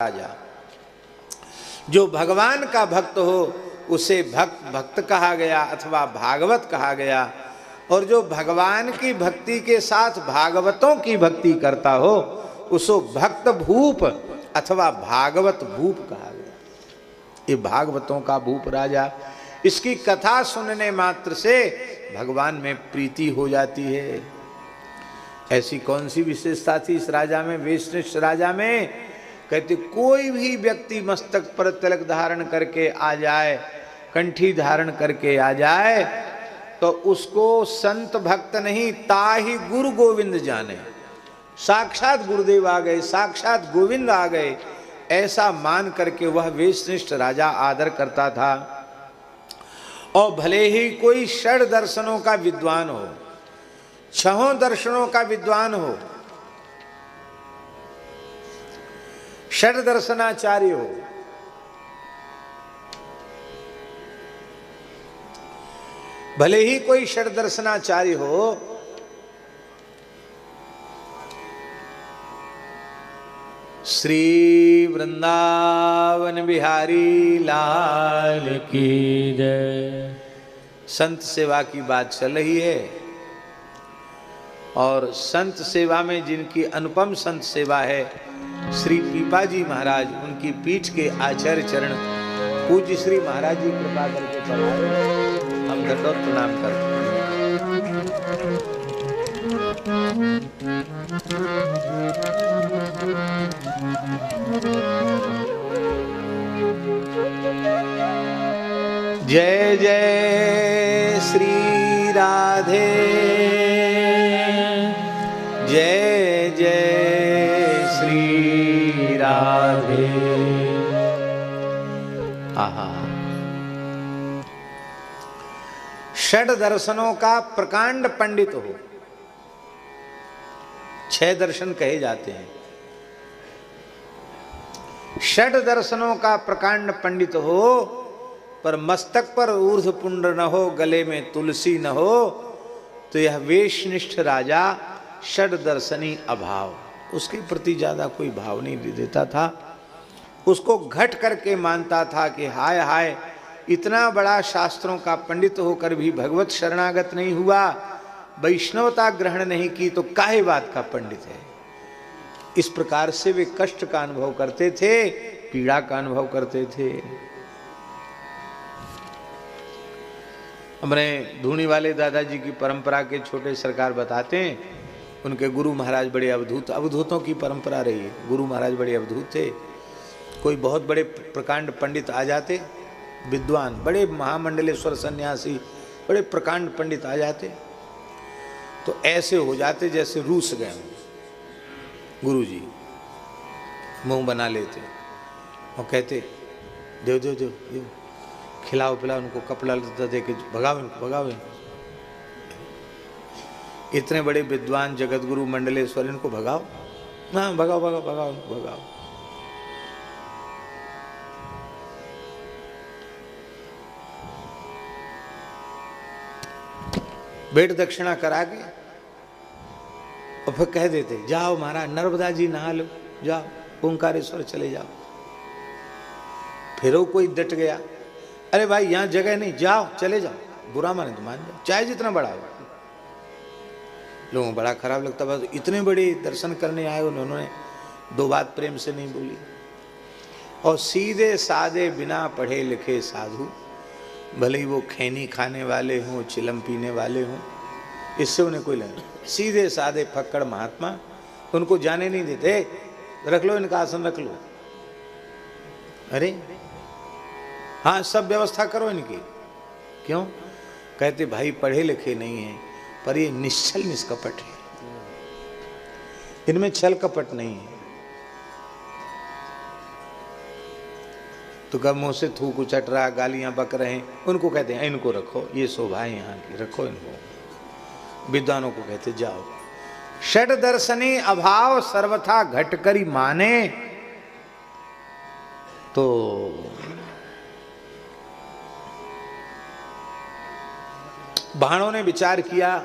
राजा। जो भगवान का भक्त हो उसे भक्त कहा गया अथवा भागवत कहा गया, और जो भगवान की भक्ति के साथ भागवतों की भक्ति करता हो उसको भक्त भूप अथवा भागवत भूप कहा गया। ये भागवतों का भूप राजा, इसकी कथा सुनने मात्र से भगवान में प्रीति हो जाती है। ऐसी कौन सी विशेषता थी इस राजा में, वेशनिष्ठ राजा में? कहते कोई भी व्यक्ति मस्तक पर तिलक धारण करके आ जाए, कंठी धारण करके आ जाए, तो उसको संत भक्त नहीं ताहि गुरु गोविंद जाने। साक्षात गुरुदेव आ गए, साक्षात गोविंद आ गए, ऐसा मान करके वह वेशनिष्ठ राजा आदर करता था। और भले ही कोई षड दर्शनों का विद्वान हो, छहों दर्शनों का विद्वान हो, षड दर्शनाचार्य हो, भले ही कोई षड दर्शनाचार्य हो, श्री वृंदावन बिहारी लाल की जय। संत सेवा की बात चल रही है, और संत सेवा में जिनकी अनुपम संत सेवा है श्री पीपाजी महाराज, उनकी पीठ के आचार्य चरण पूज्य श्री महाराज जी कृपा करके पधारे, हम दंडोत प्रणाम करते हैं। जय जय श्री राधे, जय जय श्री राधे। आहा, षड दर्शनों का प्रकांड पंडित हो, 6 दर्शन कहे जाते हैं, षड दर्शनों का प्रकांड पंडित हो, पर मस्तक पर ऊर्ध्व पुंड न हो, गले में तुलसी न हो, तो यह वेशनिष्ठ राजा षड दर्शनी अभाव, उसके प्रति ज्यादा कोई भाव नहीं देता था। उसको घट करके मानता था कि हाय हाय, इतना बड़ा शास्त्रों का पंडित होकर भी भगवत शरणागत नहीं हुआ, वैष्णवता ग्रहण नहीं की, तो काहे बात का पंडित है। इस प्रकार से वे कष्ट का अनुभव करते थे, पीड़ा का अनुभव करते थे। हमने धूनी वाले दादाजी की परंपरा के छोटे सरकार बताते हैं, उनके गुरु महाराज बड़े अवधूत, अवधूतों की परंपरा रही है। गुरु महाराज बड़े अवधूत थे। कोई बहुत बड़े प्रकांड पंडित आ जाते, विद्वान, बड़े महामंडलेश्वर सन्यासी, बड़े प्रकांड पंडित आ जाते, तो ऐसे हो जाते जैसे रूस गए हों। गुरु जी मुंह बना लेते और कहते देव देव देव देव, खिलाओ पिलाओ उनको, कपड़ा लता दे के भगाओ इनको, भगाओ इनको। इतने बड़े विद्वान जगत गुरु मंडलेश्वर, इनको भगाओ, हाँ भगाओ भगाओ भगाओ भगाओ। भेंट दक्षिणा करा के और फिर कह देते जाओ महाराज नर्मदा जी नहा लो, जाओ ओंकारेश्वर चले जाओ। फिर वो कोई डट गया, अरे भाई यहाँ जगह नहीं, जाओ चले जाओ, बुरा माने तो मान जाओ, चाहे जितना बड़ा हो। लोगों को बड़ा खराब लगता, बस इतने बड़े दर्शन करने आए, उन्होंने 2 बात प्रेम से नहीं बोली। और सीधे साधे बिना पढ़े लिखे साधु, भले ही वो खैनी खाने वाले हों, चिलम पीने वाले हों, इससे उन्हें कोई लेना। सीधे साधे फक्कड़ महात्मा, उनको जाने नहीं देते, रख लो इनका आसन रख लो। अरे हाँ सब व्यवस्था करो इनकी। क्यों? कहते भाई पढ़े लिखे नहीं है, पर ये निश्चल निष्कपट है, इनमें छल कपट नहीं है। तो कब मुंह से थूक उचट रहा, गालियां बक रहे हैं, उनको कहते हैं इनको रखो, ये शोभा है यहाँ की, रखो इनको। विद्वानों को कहते जाओ। षड दर्शनी अभाव सर्वथा घट करी माने, तो भाणों ने विचार किया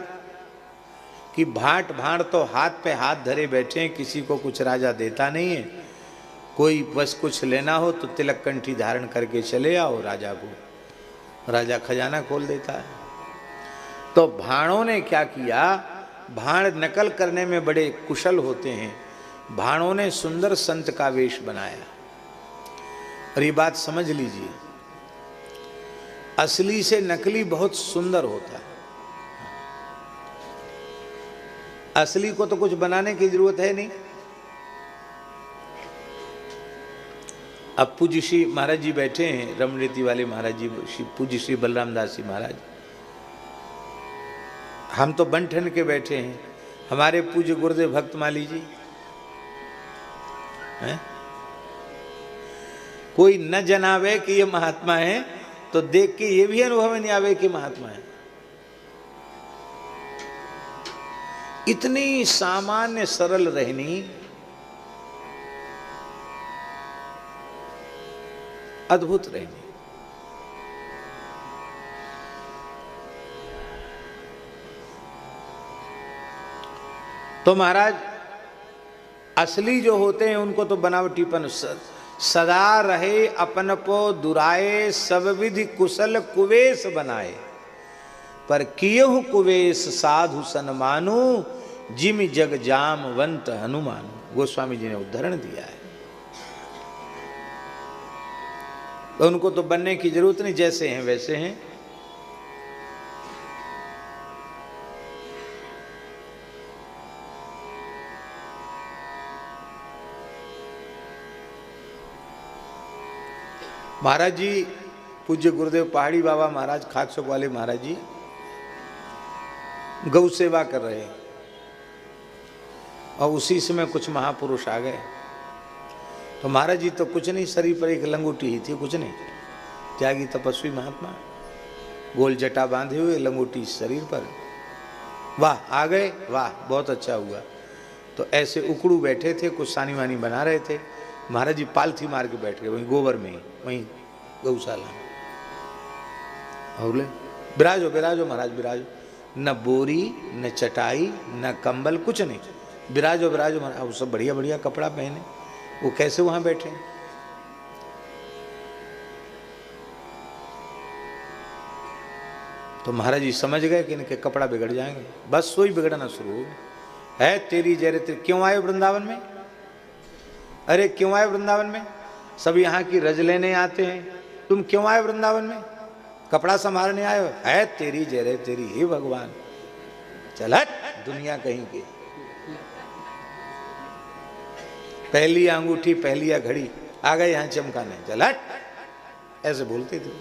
कि भाट भाड़ तो हाथ पे हाथ धरे बैठे हैं, किसी को कुछ राजा देता नहीं है, कोई बस कुछ लेना हो तो तिलक कंठी धारण करके चले आओ राजा को, राजा खजाना खोल देता है। तो भाणों ने क्या किया, भाण नकल करने में बड़े कुशल होते हैं, भाणों ने सुंदर संत का वेश बनाया। और ये बात समझ लीजिए, असली से नकली बहुत सुंदर होता है। असली को तो कुछ बनाने की जरूरत है नहीं। अब पूज्य श्री महाराज जी बैठे हैं, रमणीति वाले महाराज जी, पूज्य श्री बलराम दास जी महाराज, हम तो बन ठन के बैठे हैं। हमारे पूज्य गुरुदेव भक्तमाली जी हैं? कोई न जनावे कि ये महात्मा है तो देख के ये भी अनुभव नहीं आवे कि महात्मा है। इतनी सामान्य सरल रहनी, अद्भुत रहनी। तो महाराज असली जो होते हैं उनको तो बनावटीपन, सदा रहे अपन पो दुराए, सब विधि कुशल कुवेश बनाए, पर कियहु कुवेश साधु सन्मानु, जिम जग जामवंत हनुमान। गोस्वामी जी ने उदाहरण दिया है। तो उनको तो बनने की जरूरत नहीं, जैसे हैं वैसे हैं। महाराज जी, पूज्य गुरुदेव पहाड़ी बाबा महाराज, खाकचौक वाले महाराज जी गौ सेवा कर रहे हैं और उसी समय कुछ महापुरुष आ गए। तो महाराज जी तो कुछ नहीं, शरीर पर एक लंगोटी ही थी, कुछ नहीं, त्यागी तपस्वी महात्मा, गोल जटा बांधे हुए, लंगोटी शरीर पर। वाह आ गए, वाह बहुत अच्छा हुआ। तो ऐसे उकड़ू बैठे थे, कुछ सानी वानी बना रहे थे। महाराज जी पालथी मार के बैठ गए वहीं गोबर में, वहीं गौशाला। और बोले बिराजो बिराजो महाराज बिराजो। न बोरी न चटाई न कंबल, कुछ नहीं, बिराजो बिराजो महाराज। वो सब बढ़िया बढ़िया कपड़ा पहने, वो कैसे वहां बैठे? तो महाराज जी समझ गए कि इनके कपड़ा बिगड़ जाएंगे, बस सोई बिगड़ना शुरू हो है। तेरी जय तेरी, क्यों आए वृंदावन में? अरे क्यों आए वृंदावन में? सब यहाँ की रज लेने आते हैं, तुम क्यों आए वृंदावन में? कपड़ा संभालने आए हो? है तेरी जय रे तेरी, हे भगवान चल हट, दुनिया कहीं की। पहली अंगूठी पहली घड़ी आ गए यहाँ चमकाने, चल हट, ऐसे बोलते थे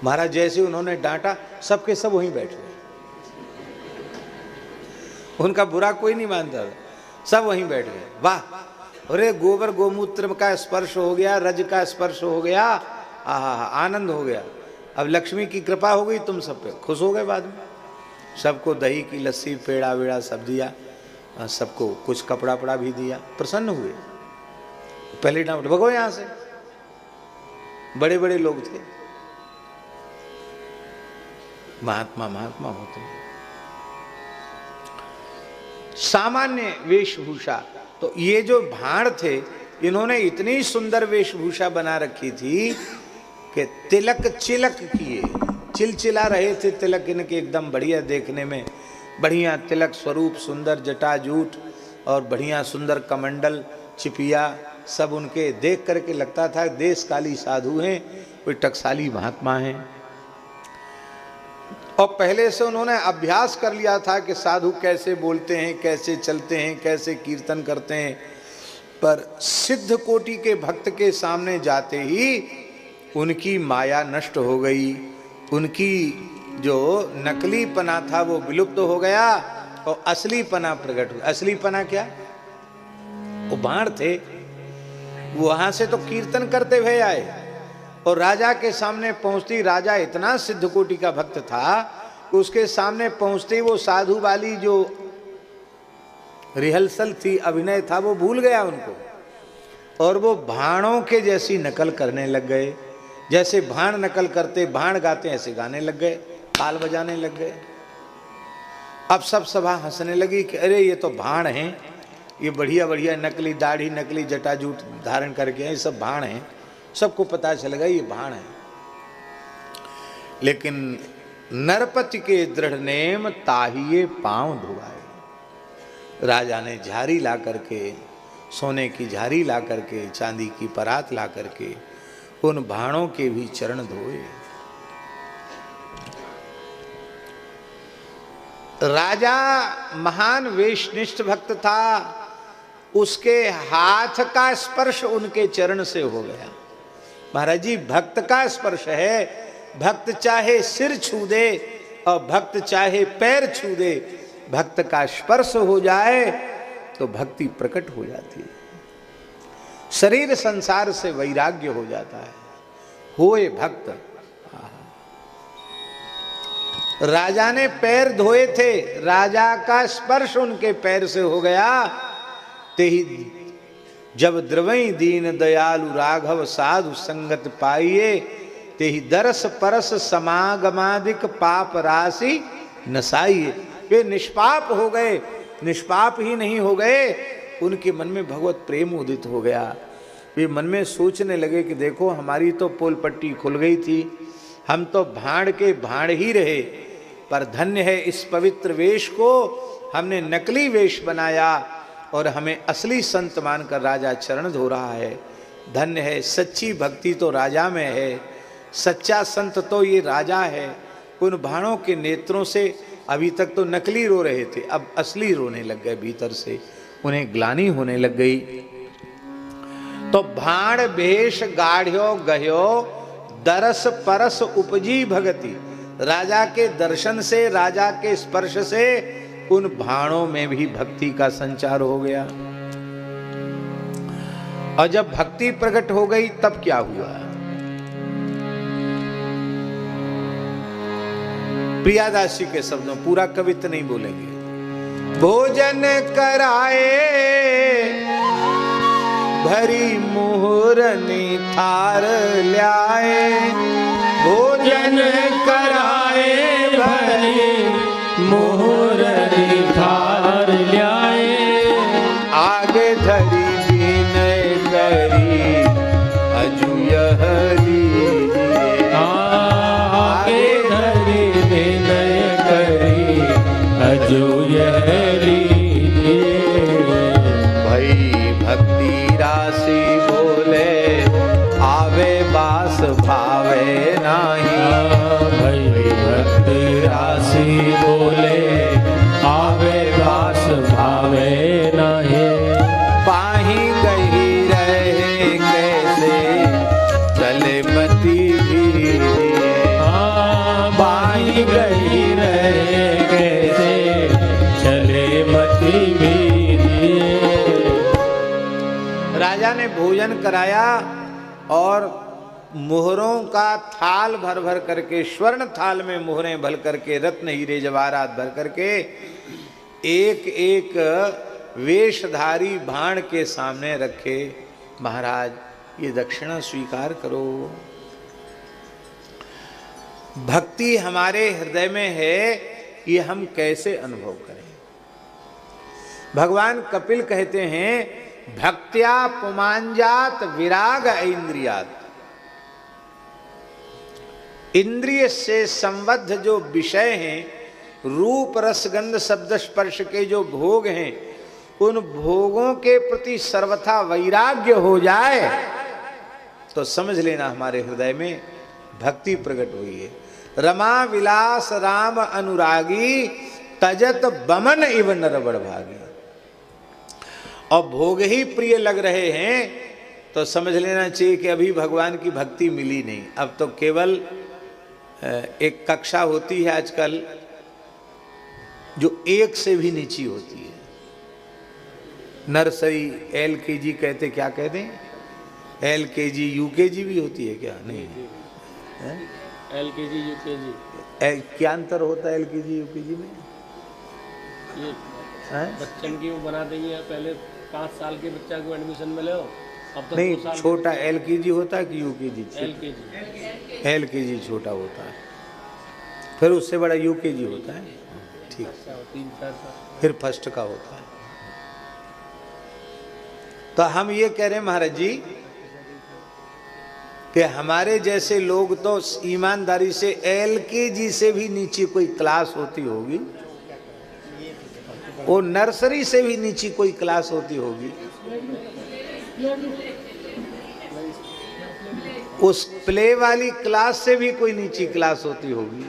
महाराज। जैसे उन्होंने डांटा, सबके सब वहीं बैठ गए। उनका बुरा कोई नहीं मानता था, सब वहीं बैठ गए। वाह, अरे गोबर गोमूत्र का स्पर्श हो गया, रज का स्पर्श हो गया, आहा आनंद हो गया। अब लक्ष्मी की कृपा हो गई तुम सब पे, खुश हो गए। बाद में सबको दही की लस्सी, पेड़ा वेड़ा सब दिया, सबको कुछ कपड़ा पड़ा भी दिया, प्रसन्न हुए। पहले डांट भगो यहाँ से, बड़े बड़े लोग थे। महात्मा महात्मा होते हैं। सामान्य वेशभूषा, तो ये जो भाण थे इन्होंने इतनी सुंदर वेशभूषा बना रखी थी कि तिलक चिलक किए, चिलचिला रहे थे तिलक इनके, एकदम बढ़िया देखने में, बढ़िया तिलक स्वरूप, सुंदर जटाजूट और बढ़िया सुंदर कमंडल चिपिया, सब उनके देख करके लगता था देशकाली साधु हैं, कोई टकसाली महात्मा हैं। और पहले से उन्होंने अभ्यास कर लिया था कि साधु कैसे बोलते हैं, कैसे चलते हैं, कैसे कीर्तन करते हैं। पर सिद्ध कोटि के भक्त के सामने जाते ही उनकी माया नष्ट हो गई, उनकी जो नकली पना था वो विलुप्त हो गया और असली पना प्रकट हुआ। असली पना क्या? वो बाण थे, वहां से तो कीर्तन करते हुए आए और राजा के सामने पहुंचती, राजा इतना सिद्ध कोटि का भक्त था, उसके सामने पहुंचते वो साधु वाली जो रिहर्सल थी, अभिनय था, वो भूल गया उनको, और वो भाणों के जैसी नकल करने लग गए। जैसे भाण नकल करते, भाण गाते, ऐसे गाने लग गए, ताल बजाने लग गए। अब सब सभा हंसने लगी कि अरे ये तो भाण हैं, ये बढ़िया बढ़िया नकली दाढ़ी नकली जटाजूट धारण करके ये सब भाण हैं, सबको पता चल गया ये भाण है। लेकिन नरपति के दृढ़ नेम ताहिए पांव धुआए। राजा ने झारी ला करके, सोने की झारी ला करके, चांदी की परात ला करके उन भाणों के भी चरण धोए। राजा महान वेशनिष्ठ भक्त था, उसके हाथ का स्पर्श उनके चरण से हो गया। महाराज जी, भक्त का स्पर्श है, भक्त चाहे सिर छू दे और भक्त चाहे पैर छू दे, भक्त का स्पर्श हो जाए तो भक्ति प्रकट हो जाती है, शरीर संसार से वैराग्य हो जाता है। होए भक्त। राजा ने पैर धोए थे, राजा का स्पर्श उनके पैर से हो गया। ते ही जब द्रवई दीन दयालु राघव साधु संगत पाइए, ते ही दरस परस समागमादिक पाप राशि नसाइए। वे निष्पाप हो गए, निष्पाप ही नहीं हो गए, उनके मन में भगवत प्रेम उदित हो गया। वे मन में सोचने लगे कि देखो हमारी तो पोल पट्टी खुल गई थी, हम तो भाड़ के भाड़ ही रहे, पर धन्य है इस पवित्र वेश को हमने नकली वेश बनाया और हमें असली संत मानकर राजा चरण धो रहा है। धन्य है, सच्ची भक्ति तो राजा में है, सच्चा संत तो ये राजा है। उन भाणों के नेत्रों से अभी तक तो नकली रो रहे थे, अब असली रोने लग गए, भीतर से उन्हें ग्लानि होने लग गई। तो भाण भेष गाढ़्यो गह्यो दरस परस उपजी भगति। राजा के दर्शन से, राजा के स्पर्श से उन भाणों में भी भक्ति का संचार हो गया। और जब भक्ति प्रकट हो गई तब क्या हुआ? प्रियादासी के शब्दों, पूरा कवित्व नहीं बोलेंगे। भोजन कराए भरी मुहरनी थार ल्याए, भोजन कराए भरी मुहरनी थार ल्याए, आगे धरी विनय करी अजू यह लीजिए, आगे धरी विनय करी अजू यह लीजिए। भई भक्ति राशि बोले आवे बास भावे नाही, भई भक्ति राशि बोले आवे बास भावे नाही। पाही गई रहे कैसे चले मती भी, पाही गई रहे कैसे चले मती भी। राजा ने भोजन कराया और मोहरों का थाल भर भर करके, स्वर्ण थाल में मोहरें भर करके, रत्न हीरे जवाहरात भर करके एक एक वेशधारी भाण के सामने रखे। महाराज ये दक्षिणा स्वीकार करो। भक्ति हमारे हृदय में है, ये हम कैसे अनुभव करें? भगवान कपिल कहते हैं भक्त्या पुमांजात विराग इंद्रियात। इंद्रिय से संबद्ध जो विषय हैं, रूप रसगंध शब्द स्पर्श के जो भोग हैं, उन भोगों के प्रति सर्वथा वैराग्य हो जाए तो समझ लेना हमारे हृदय में भक्ति प्रकट हुई है। रमा विलास राम अनुरागी तजत बमन इव नरबड़ भागी। और भोग ही प्रिय लग रहे हैं तो समझ लेना चाहिए कि अभी भगवान की भक्ति मिली नहीं। अब तो केवल एक कक्षा होती है आजकल जो एक से भी नीची होती है। नर्सरी LKG कहते, क्या कहते हैं? LKG UKG भी होती है क्या? नहीं है? LKG UKG क्या अंतर होता है LKG UKG में? ये बच्चन की वो बना देंगे, पहले 5 साल के बच्चा को एडमिशन मिले हो, अब तो नहीं, छोटा LKG होता है कि UKG? LKG छोटा होता है, फिर उससे बड़ा UKG होता है। ठीक, 3-4 साल फिर फर्स्ट का होता है। तो हम ये कह रहे हैं महाराज जी कि हमारे जैसे लोग तो ईमानदारी से LKG से भी नीचे कोई क्लास होती होगी, वो नर्सरी से भी नीचे कोई क्लास होती होगी, उस प्ले वाली क्लास से भी कोई नीची क्लास होती होगी,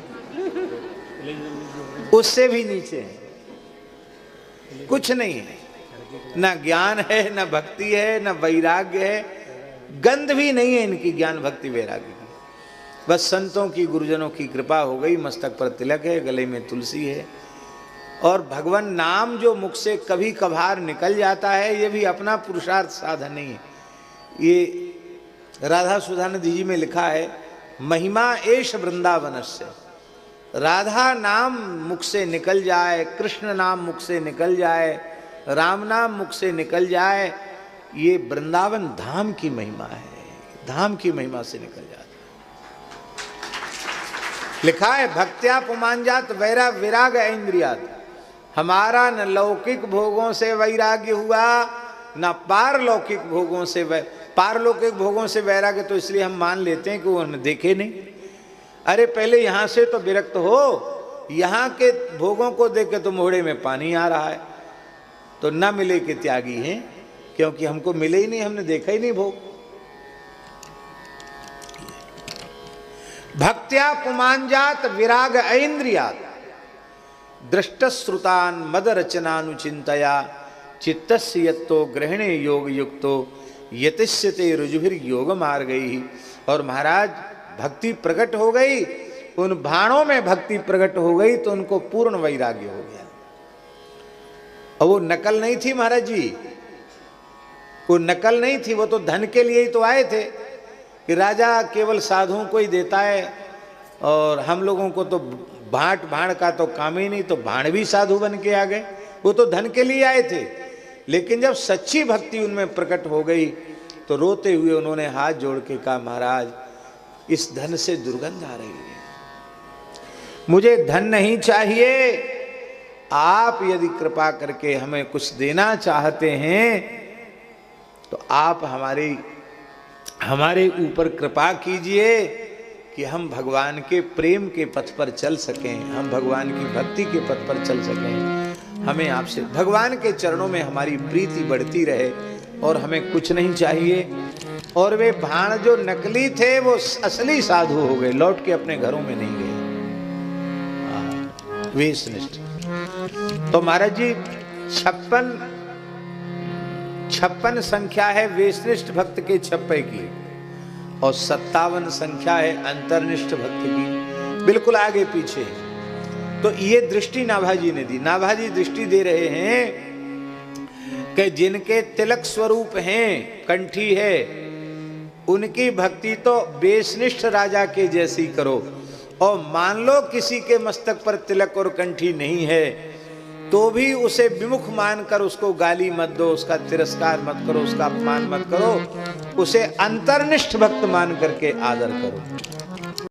उससे भी नीचे है। कुछ नहीं है, ना ज्ञान है, ना भक्ति है, ना वैराग्य है, गंध भी नहीं है इनकी ज्ञान भक्ति वैराग्य की। बस संतों की गुरुजनों की कृपा हो गई, मस्तक पर तिलक है, गले में तुलसी है, और भगवान नाम जो मुख से कभी कभार निकल जाता है, ये भी अपना पुरुषार्थ साधन नहीं है। ये राधा सुधानिधि जी में लिखा है, महिमा एष वृंदावनस्य। राधा नाम मुख से निकल जाए, कृष्ण नाम मुख से निकल जाए, राम नाम मुख से निकल जाए, ये वृंदावन धाम की महिमा है, धाम की महिमा से निकल जाता है। लिखा है, भक्त्या पुमांजात वैरा विराग इंद्रियात। हमारा न लौकिक भोगों से वैराग्य हुआ, न पारलौकिक भोगों से पारलौकिक भोगों से वैराग्य तो इसलिए हम मान लेते हैं कि वो हमने देखे नहीं। अरे पहले यहां से तो विरक्त हो, यहां के भोगों को देख के तो मोहड़े में पानी आ रहा है। तो न मिले के त्यागी हैं, क्योंकि हमको मिले ही नहीं, हमने देखा ही नहीं भोग। भक्त्या पुमांजात विराग ऐन्द्रियात दृष्टश्रुतान मद रचनानुचिंतया चित्तस्य यत्तो ग्रहणे योग युक्तो यतिष्यते रुजुभिर योग मार गई। और महाराज भक्ति प्रकट हो गई, उन भाणों में भक्ति प्रकट हो गई तो उनको पूर्ण वैराग्य हो गया। और वो नकल नहीं थी महाराज जी, वो नकल नहीं थी, वो तो धन के लिए ही तो आए थे कि राजा केवल साधुओं को ही देता है और हम लोगों को तो भाट भाण का तो काम ही नहीं, तो भाण भी साधु बन के आ गए। वो तो धन के लिए आए थे, लेकिन जब सच्ची भक्ति उनमें प्रकट हो गई तो रोते हुए उन्होंने हाथ जोड़ के कहा, महाराज इस धन से दुर्गंध आ रही है, मुझे धन नहीं चाहिए, आप यदि कृपा करके हमें कुछ देना चाहते हैं तो आप हमारे ऊपर कृपा कीजिए कि हम भगवान के प्रेम के पथ पर चल सकें, हम भगवान की भक्ति के पथ पर चल सकें। हमें आपसे भगवान के चरणों में हमारी प्रीति बढ़ती रहे और हमें कुछ नहीं चाहिए। और वे भाण जो नकली थे वो असली साधु हो गए, लौट के अपने घरों में नहीं गए, वेशनिष्ठ। तो महाराज जी 56 संख्या है वेशनिष्ठ भक्त के छप्पे की, और 57 संख्या है अंतर्निष्ठ भक्त की, बिल्कुल आगे पीछे। तो ये दृष्टि नाभाजी ने दी। नाभाजी दृष्टि दे रहे हैं कि जिनके तिलक स्वरूप हैं, कंठी है, उनकी भक्ति तो वेशनिष्ठ राजा के जैसी करो। और मान लो किसी के मस्तक पर तिलक और कंठी नहीं है तो भी उसे विमुख मानकर उसको गाली मत दो, उसका तिरस्कार मत करो, उसका अपमान मत करो, उसे अंतर्निष्ठ भक्त मान करके आदर करो।